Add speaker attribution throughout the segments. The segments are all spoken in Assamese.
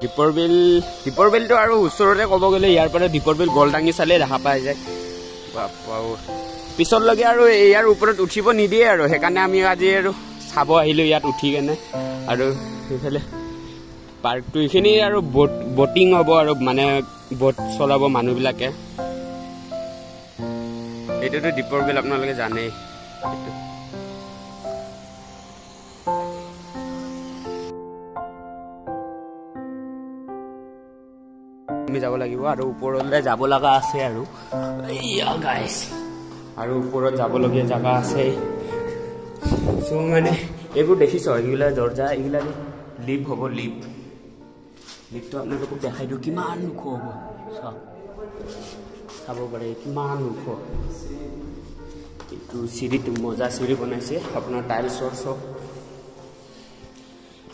Speaker 1: দীপৰ বিলটো আৰু ওচৰতে ক'ব গ'লে ইয়াৰ পৰা দীপৰ বিল গলডাঙি চালে দেখা পাই যায় পিছলৈকে আৰু ইয়াৰ ওপৰত উঠিব নিদিয়ে আৰু সেইকাৰণে আমি আজি আৰু চাব আহিলোঁ ইয়াত উঠি কেনে আৰু সেইফালে পাৰ্কটো এইখিনি আৰু বটিং হ'ব আৰু মানে বট চলাব মানুহবিলাকে এইটোতো দীপৰ বিল আপোনালোকে জানেই আমি যাব লাগিব আৰু ওপৰলৈ যাব লগা আছে আৰু গাইছ আৰু ওপৰত যাবলগীয়া জাগা আছে চ' মানে এইবোৰ দেখিছ এইগিলা দৰ্জা এইগিলা লিফ্ট হ'ব লিফ্টটো আপোনালোকক দেখাই দিওঁ কিমান ওখ হ'ব চাব পাৰে কিমান ওখ এইটো চিৰিটো মজা চিৰি বনাইছে আপোনাৰ টাইলছৰ চব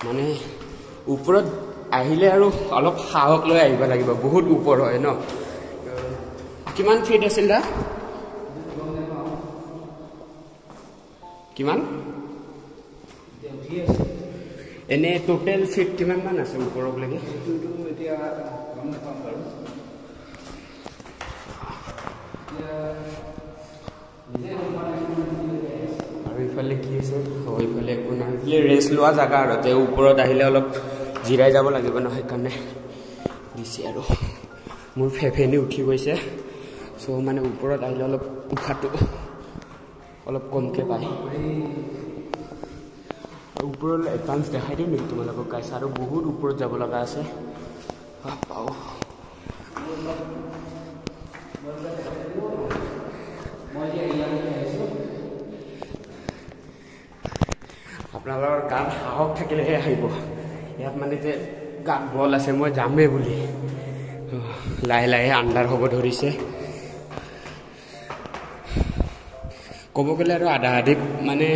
Speaker 1: মানে ওপৰত আহিলে আৰু অলপ সাহস লৈ আহিব লাগিব বহুত ওপৰ হয় ন কিমান ফিট আছিল দা কিমান এনে টোটেল ফিট কিমান মান আছে ওপৰলৈকে আৰু ইফালে কি আছে ইফালে একো নাই ইফালে ৰেষ্ট লোৱা জাগা আৰু তেওঁ ওপৰত আহিলে অলপ জিৰাই যাব লাগিব ন সেইকাৰণে দিছে আৰু মোৰ ফেফেনি উঠি গৈছে চ' মানে ওপৰত আহিলে অলপ উশাহটো অলপ কমকৈ পায় ওপৰলৈ এডভান্স দেখাই দিওঁ নেকি তোমালোকক গাইছ আৰু বহুত ওপৰত যাব লগা আছে পাওঁ আপোনালোকৰ গাত সাহস থাকিলেহে আহিব ইয়াত মানে যে গাত বল আছে মই যামেই বুলি লাহে লাহে আন্ধাৰ হ'ব ধৰিছে ক'ব গ'লে আৰু আধা আধি মানে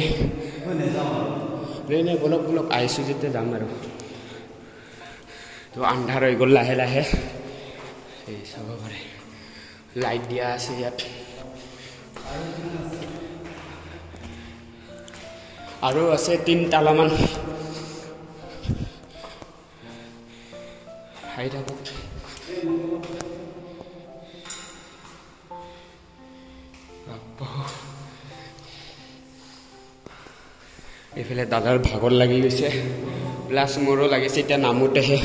Speaker 1: বলক আহিছোঁ যেতিয়া যাম আৰু তো আন্ধাৰ হৈ গ'ল লাহে লাহে এই চাব পাৰে লাইট দিয়া আছে ইয়াত আৰু আছে 3 তালামান হাই থাকক এইফালে দাদাৰ ভাগৰ লাগি গৈছে প্লাছ মোৰো লাগিছে এতিয়া নামোতেহে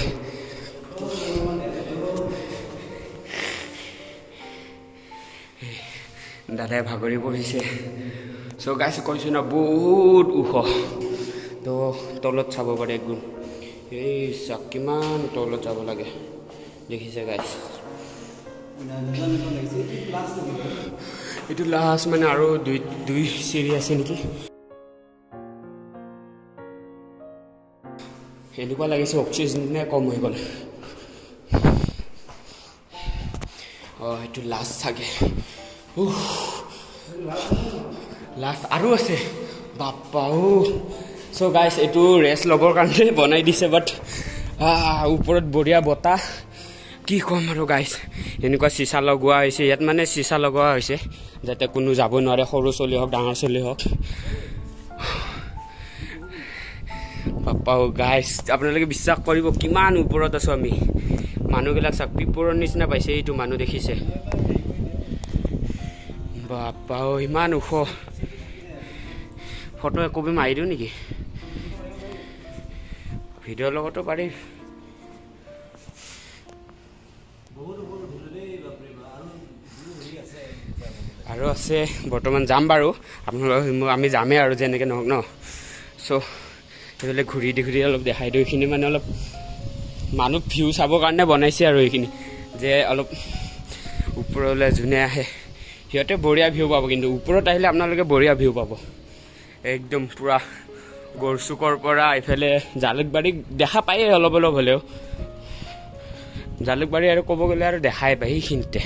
Speaker 1: দাদাই ভাগৰি পৰিছে চ' গাইছ কৈছোঁ ন বহুত ওখ তো তলত চাব পাৰে একদম এই চাক কিমান তলত যাব লাগে দেখিছে গাইছ এইটো লাষ্ট মানে আৰু দুই চিৰি আছে নেকি এনেকুৱা লাগিছে অক্সিজেনে কম হৈ গ'ল সেইটো লাষ্ট চাগে লাষ্ট আৰু আছে বাপ্পাও চ' গাইছ এইটো ৰেষ্ট ল'বৰ কাৰণে বনাই দিছে বাট ওপৰত বঢ়িয়া বতাহ কি ক'ম আৰু গাইছ এনেকুৱা চিচা লগোৱা হৈছে ইয়াত মানে চিচা লগোৱা হৈছে যাতে কোনো যাব নোৱাৰে সৰু চলি হওক ডাঙৰ চলি হওক বাপ্পাও গাইছ আপোনালোকে বিশ্বাস কৰিব কিমান ওপৰত আছোঁ আমি মানুহবিলাক চাওক পিপৰৰ নিচিনা পাইছে এইটো মানুহ দেখিছে বাপ্পাও ইমান ওখ ফটো একপি মাৰি দিওঁ নেকি ভিডিঅ'ৰ লগতো পাৰি আৰু আছে বৰ্তমান যাম বাৰু আপোনালোক আমি যামেই আৰু যেনেকৈ নহওক ন চ' সেইফালে ঘূৰি অলপ দেখাই দিওঁ এইখিনি মানে অলপ মানুহ ভিউ চাবৰ কাৰণে বনাইছে আৰু এইখিনি যে অলপ ওপৰলৈ যোনে আহে সিহঁতে বঢ়িয়া ভিউ পাব কিন্তু ওপৰত আহিলে আপোনালোকে বঢ়িয়া ভিউ পাব একদম পূৰা গড়চুকৰ পৰা এইফালে জালুকবাৰী দেখা পায়েই অলপ হ'লেও জালুকবাৰী আৰু ক'ব গ'লে আৰু দেখাই পায় সেইখিনিতে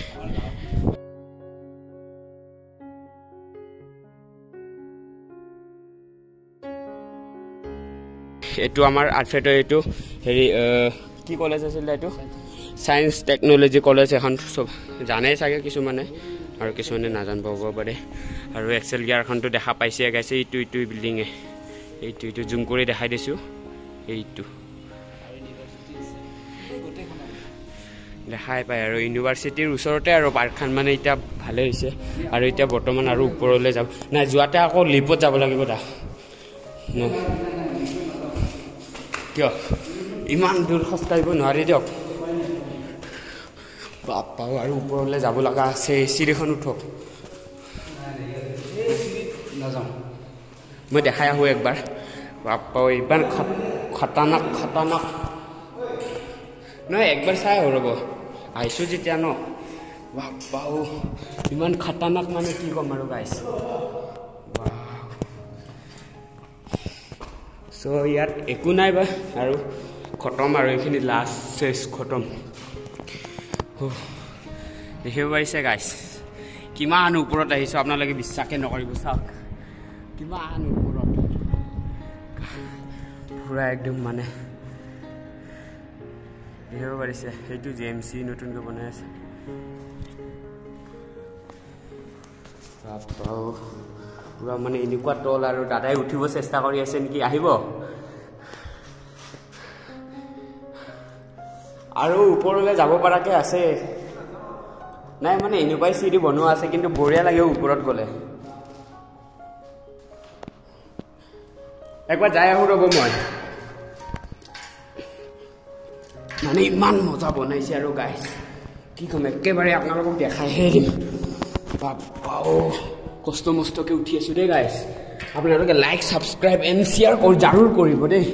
Speaker 1: এইটো আমাৰ আৰ্টফেটৰ এইটো হেৰি কি কলেজ আছিলে এইটো সায়েন্স টেকনলজি কলেজ এখন চব জানেই চাগে কিছুমানে আৰু কিছুমানে নাজানিব পাৰে আৰু এক্সেল গিয়াৰখনটো দেখা পাইছে গাইছে এইটো বিল্ডিঙে এইটো জুম কৰি দেখাই দিছোঁ এইটো দেখাই পায় আৰু ইউনিভাৰ্চিটিৰ ওচৰতে আৰু পাৰ্কখন মানে এতিয়া ভালে হৈছে আৰু এতিয়া বৰ্তমান আৰু ওপৰলৈ যাব নাই যোৱাতে আকৌ লিপত যাব লাগিব দা কিয় ইমান দূৰ খোজকাঢ়িব নোৱাৰি দিয়ক বাপ্পা আৰু ওপৰলৈ যাব লগা আছে চিৰিখন উঠক নাযাওঁ মই দেখাই আহোঁ একবাৰ বাপ্পা ইমান খতৰনাক নহয় একবাৰ চাই আহোঁ ৰ'ব আহিছোঁ যেতিয়া ন বাপ্পা ইমান খতৰনাক মানে কি ক'ম আৰু গাইছ চ' ইয়াত একো নাই বা আৰু খতম আৰু এইখিনি লাষ্ট চেচ খতম দেখিব পাৰিছে গাইছ কিমান ওপৰত আহিছোঁ আপোনালোকে বিশ্বাসে নকৰিব চাওক কিমান ওপৰত পুৰা একদম মানে দেখিব পাৰিছে সেইটো JMC নতুনকৈ বনাই আছে পুৰা মানে এনেকুৱা তল আৰু দাদাই উঠিব চেষ্টা কৰি আছে নেকি আহিব আৰু ওপৰলৈ যাব পৰাকৈ আছে নাই মানে এনেকুৱাই চিৰি বনোৱা আছে কিন্তু বঢ়িয়া লাগে ওপৰত গ'লে একবাৰ যাই আহোঁ ৰ'ব মই মানে ইমান মজা বনাইছে আৰু গাইছ কি ক'ম একেবাৰে আপোনালোকক দেখাইহে দিম বাপ্পা কষ্ট মষ্টকৈ উঠি আছোঁ দেই গাইছ আপোনালোকে লাইক ছাবস্ক্ৰাইব এণ্ড শ্বেয়াৰ জাৰুৰ কৰিব দেই